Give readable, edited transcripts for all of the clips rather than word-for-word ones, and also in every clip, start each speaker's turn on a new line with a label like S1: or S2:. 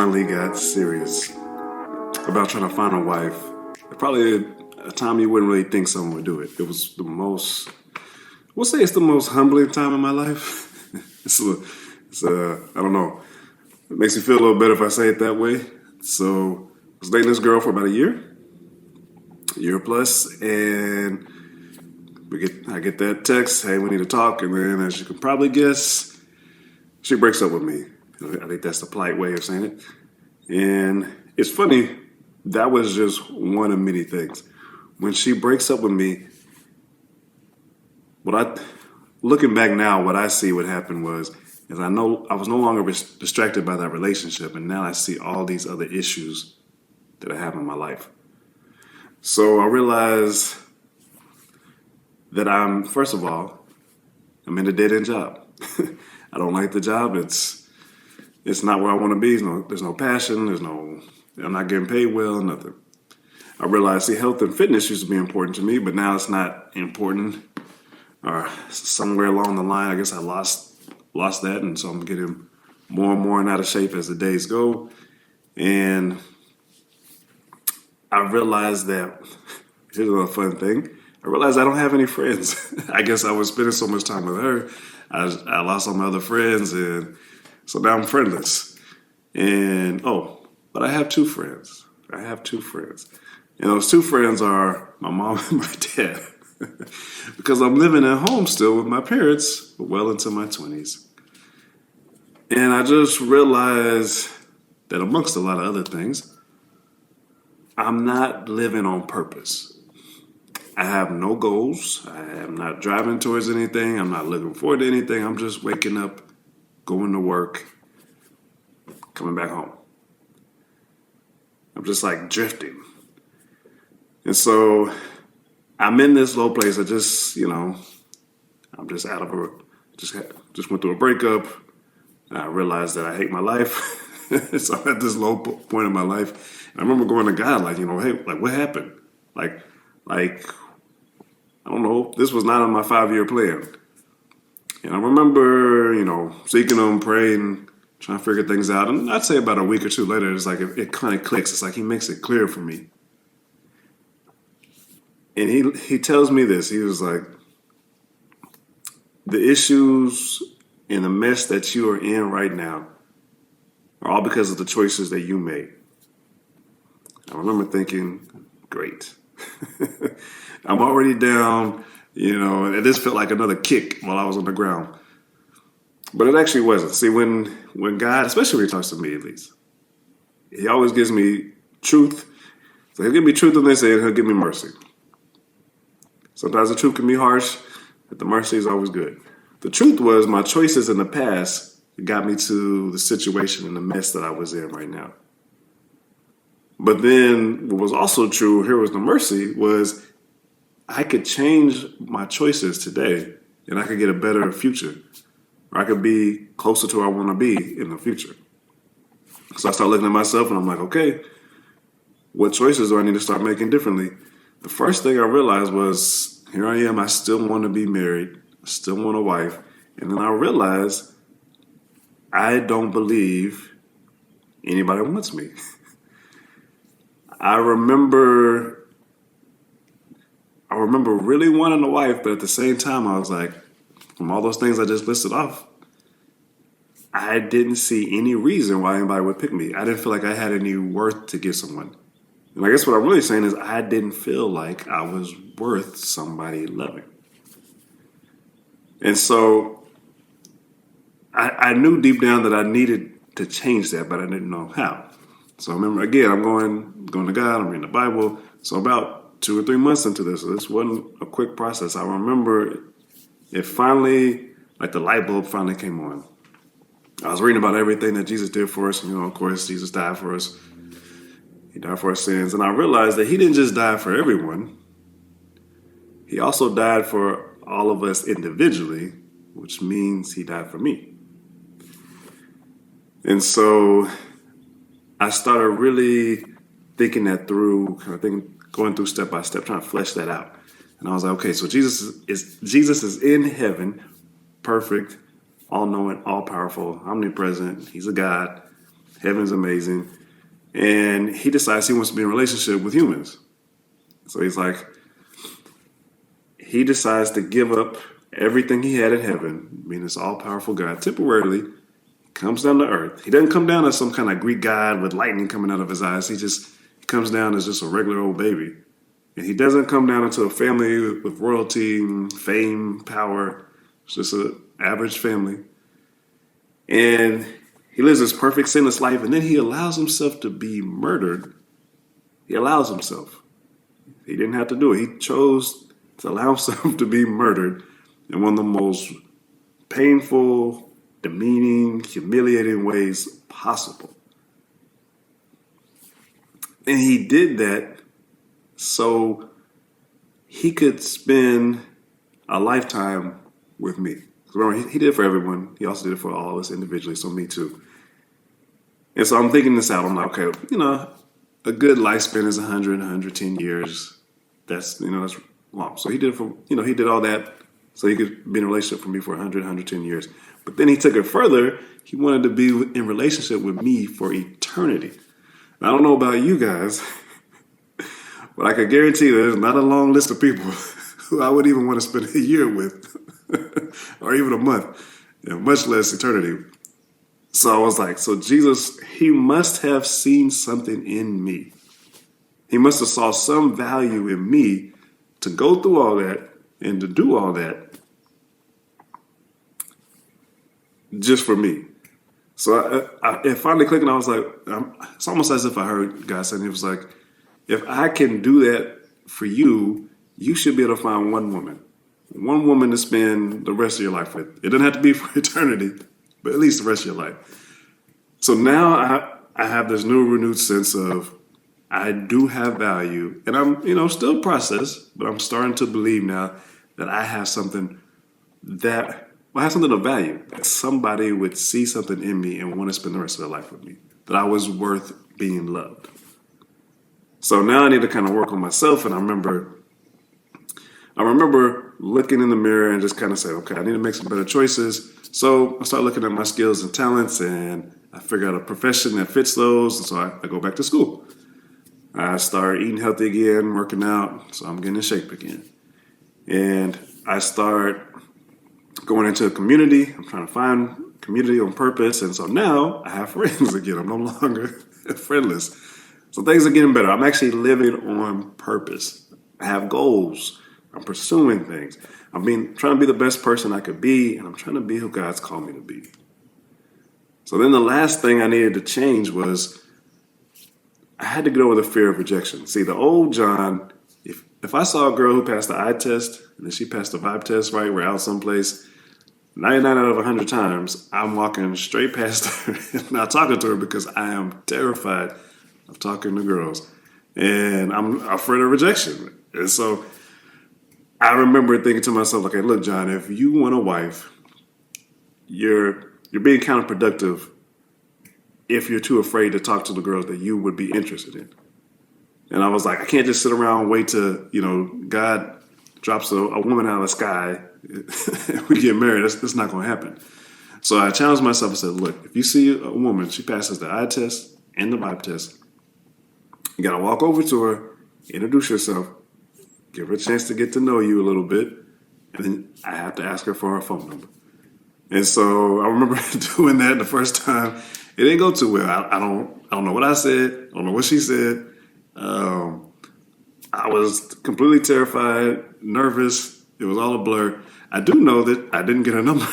S1: finally got serious about trying to find a wife. Probably a time you wouldn't really think someone would do it. It was the most, we'll say it's the most humbling time in my life. I don't know. It makes me feel a little better if I say it that way. So I was dating this girl for about a year plus, and I get that text, hey, we need to talk, and then as you can probably guess, she breaks up with me. I think that's the polite way of saying it. And it's funny, that was just one of many things. When she breaks up with me, looking back now, what I see what happened is I know I was no longer distracted by that relationship, and now I see all these other issues that I have in my life. So I realized that first of all, I'm in a dead-end job. I don't like the job. It's not where I want to be. There's no passion. I'm not getting paid well, nothing. I realized, health and fitness used to be important to me, but now it's not important. Or somewhere along the line, I guess I lost that, and so I'm getting more and more out of shape as the days go. And I realized that, here's another fun thing, I realized I don't have any friends. I guess I was spending so much time with her, I lost all my other friends, and so now I'm friendless. But I have two friends. And those two friends are my mom and my dad. Because I'm living at home still with my parents well into my 20s. And I just realized that amongst a lot of other things, I'm not living on purpose. I have no goals. I am not driving towards anything. I'm not looking forward to anything. I'm just waking up, going to work, coming back home. I'm just like drifting. And so I'm in this low place. I'm just out of just went through a breakup. I realized that I hate my life. So I'm at this low point in my life. And I remember going to God, hey, what happened? I don't know. This was not on my 5-year plan. And I remember, seeking him, praying, trying to figure things out. And I'd say about a week or two later, it's like it kind of clicks. It's like he makes it clear for me. And he tells me this. He was like, the issues and the mess that you are in right now are all because of the choices that you made. I remember thinking, great. I'm already down, and this felt like another kick while I was on the ground. But it actually wasn't. See, when God, especially when he talks to me at least, he always gives me truth. So he'll give me truth on this and he'll give me mercy. Sometimes the truth can be harsh, but the mercy is always good. The truth was my choices in the past got me to the situation and the mess that I was in right now. But then what was also true, here was the mercy, was I could change my choices today and I could get a better future. Or I could be closer to where I want to be in the future. So I start looking at myself and I'm like, okay, what choices do I need to start making differently? The first thing I realized was, here I am, I still want to be married. I still want a wife. And then I realized I don't believe anybody wants me. I remember really wanting a wife, but at the same time, I was like, from all those things I just listed off, I didn't see any reason why anybody would pick me. I didn't feel like I had any worth to give someone. And I guess what I'm really saying is I didn't feel like I was worth somebody loving. And so I knew deep down that I needed to change that, but I didn't know how. So I remember, again, I'm going to God, I'm reading the Bible. So about 2 or 3 months into this, so this wasn't a quick process. I remember it finally, like the light bulb finally came on. I was reading about everything that Jesus did for us. And, of course, Jesus died for us. He died for our sins. And I realized that he didn't just die for everyone. He also died for all of us individually, which means he died for me. And so I started really thinking that through, going through step by step, trying to flesh that out. And I was like, okay, so Jesus is in heaven, perfect, all-knowing, all-powerful, omnipresent. He's a God. Heaven's amazing. And he decides he wants to be in a relationship with humans. So he decides to give up everything he had in heaven, being this all-powerful God, temporarily, comes down to earth. He doesn't come down as some kind of Greek god with lightning coming out of his eyes. He just comes down as just a regular old baby. And he doesn't come down into a family with royalty, fame, power. It's just an average family. And he lives this perfect, sinless life, and then he allows himself to be murdered. He allows himself. He didn't have to do it. He chose to allow himself to be murdered in one of the most painful, demeaning, humiliating ways possible. And he did that so he could spend a lifetime with me. Remember, he did it for everyone. He also did it for all of us individually, so me too. And so I'm thinking this out. I'm like, okay, a good lifespan is 100, 110 years. That's long. So he did it for, he did all that so he could be in a relationship for me for 100, 110 years. But then he took it further. He wanted to be in relationship with me for eternity. And I don't know about you guys, but I can guarantee there's not a long list of people who I would even want to spend a year with or even a month, much less eternity. So I was like, so Jesus, he must have seen something in me. He must have saw some value in me to go through all that and to do all that just for me. So it finally clicked, and I was like, it's almost as if I heard God saying, it was like, if I can do that for you, you should be able to find one woman to spend the rest of your life with. It doesn't have to be for eternity, but at least the rest of your life. So now I have this new renewed sense of I do have value, and I'm, still processed, but I'm starting to believe now that I have something of value, that somebody would see something in me and want to spend the rest of their life with me, that I was worth being loved. So now I need to kind of work on myself, and I remember looking in the mirror and just kind of say, okay, I need to make some better choices. So I start looking at my skills and talents, and I figure out a profession that fits those, and so I go back to school. I start eating healthy again, working out, so I'm getting in shape again. And I start going into a community. I'm trying to find community on purpose, and so now I have friends again. I'm no longer friendless. So things are getting better. I'm actually living on purpose. I have goals. I'm pursuing things. Trying to be the best person I could be, and I'm trying to be who God's called me to be. So then the last thing I needed to change was I had to get over the fear of rejection. See, the old John, if I saw a girl who passed the eye test and then she passed the vibe test, right, we're out someplace, 99 out of 100 times, I'm walking straight past her and not talking to her because I am terrified of talking to girls. And I'm afraid of rejection. And so I remember thinking to myself, okay, look, John, if you want a wife, you're being counterproductive if you're too afraid to talk to the girls that you would be interested in. And I was like, I can't just sit around and wait till, God drops a woman out of the sky and we get married. That's not going to happen. So I challenged myself and said, look, if you see a woman, she passes the eye test and the vibe test, you got to walk over to her, introduce yourself, give her a chance to get to know you a little bit, and then I have to ask her for her phone number. And so I remember doing that the first time. It didn't go too well. I don't know what I said. I don't know what she said. I was completely terrified, nervous. It was all a blur. I do know that I didn't get her number.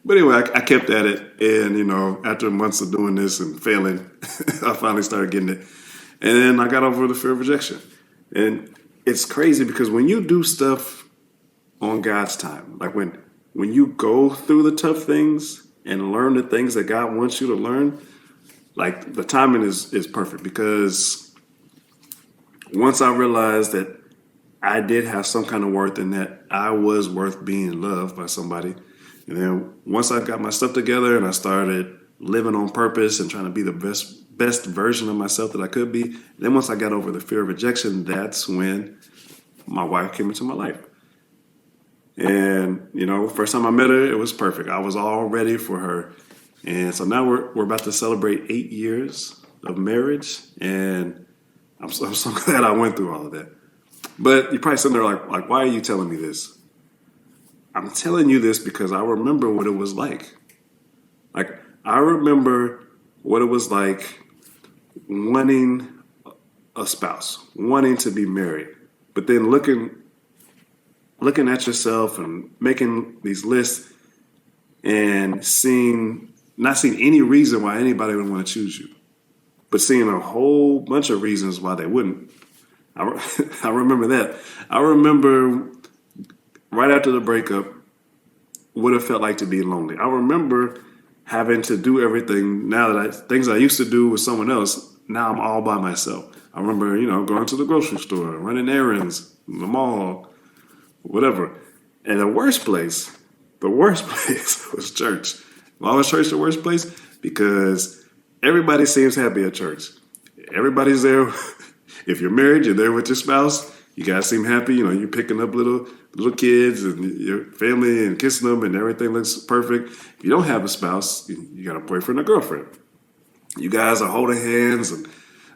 S1: But anyway, I kept at it. And, after months of doing this and failing, I finally started getting it. And then I got over the fear of rejection. And it's crazy because when you do stuff on God's time, like when you go through the tough things and learn the things that God wants you to learn, like the timing is perfect, because once I realized that I did have some kind of worth and that I was worth being loved by somebody, and then once I got my stuff together and I started living on purpose and trying to be the best version of myself that I could be, then once I got over the fear of rejection, that's when my wife came into my life. And, first time I met her, it was perfect. I was all ready for her. And so now we're about to celebrate 8 years of marriage, and I'm so glad I went through all of that. But you're probably sitting there like, why are you telling me this? I'm telling you this because I remember what it was like. Like, I remember what it was like wanting a spouse, wanting to be married, but then looking at yourself and making these lists and not seeing any reason why anybody would want to choose you, but seeing a whole bunch of reasons why they wouldn't. I remember that. I remember right after the breakup, what it felt like to be lonely. I remember having to do everything now that things I used to do with someone else. Now I'm all by myself. I remember, going to the grocery store, running errands, the mall, whatever. And the worst place was church. Why was church the worst place? Because everybody seems happy at church. Everybody's there. If you're married, you're there with your spouse. You guys seem happy. You're picking up little kids and your family and kissing them, and everything looks perfect. If you don't have a spouse, you got a boyfriend or girlfriend. You guys are holding hands and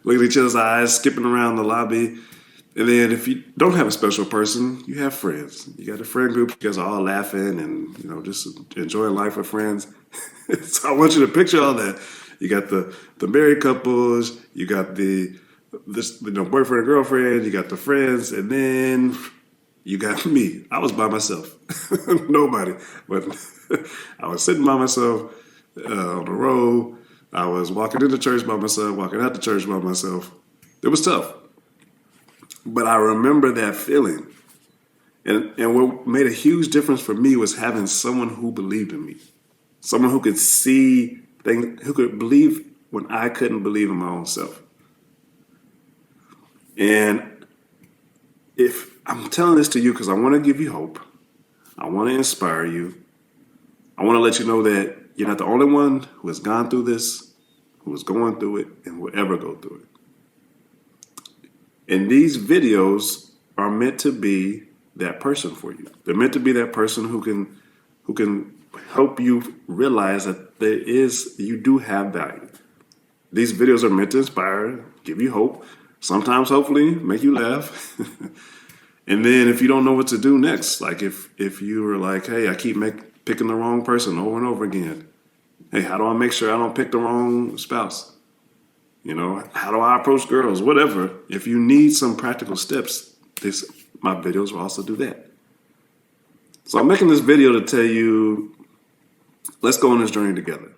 S1: looking at each other's eyes, skipping around the lobby. And then if you don't have a special person, you have friends. You got a friend group. You guys are all laughing and, just enjoying life with friends. So I want you to picture all that. You got the married couples. You got this boyfriend and girlfriend. You got the friends. And then you got me. I was by myself. Nobody. But I was sitting by myself on the road. I was walking into church by myself, walking out the church by myself. It was tough. But I remember that feeling. And what made a huge difference for me was having someone who believed in me. Someone who could see things, who could believe when I couldn't believe in my own self. And if I'm telling this to you because I want to give you hope, I want to inspire you, I want to let you know that you're not the only one who has gone through this, who is going through it, and will ever go through it. And these videos are meant to be that person for you. They're meant to be that person who can help you realize that you do have value. These videos are meant to inspire, give you hope, sometimes hopefully make you laugh. And then if you don't know what to do next, like if you were like, hey, I keep picking the wrong person over and over again. Hey, how do I make sure I don't pick the wrong spouse? How do I approach girls? Whatever. If you need some practical steps, my videos will also do that. So I'm making this video to tell you, let's go on this journey together.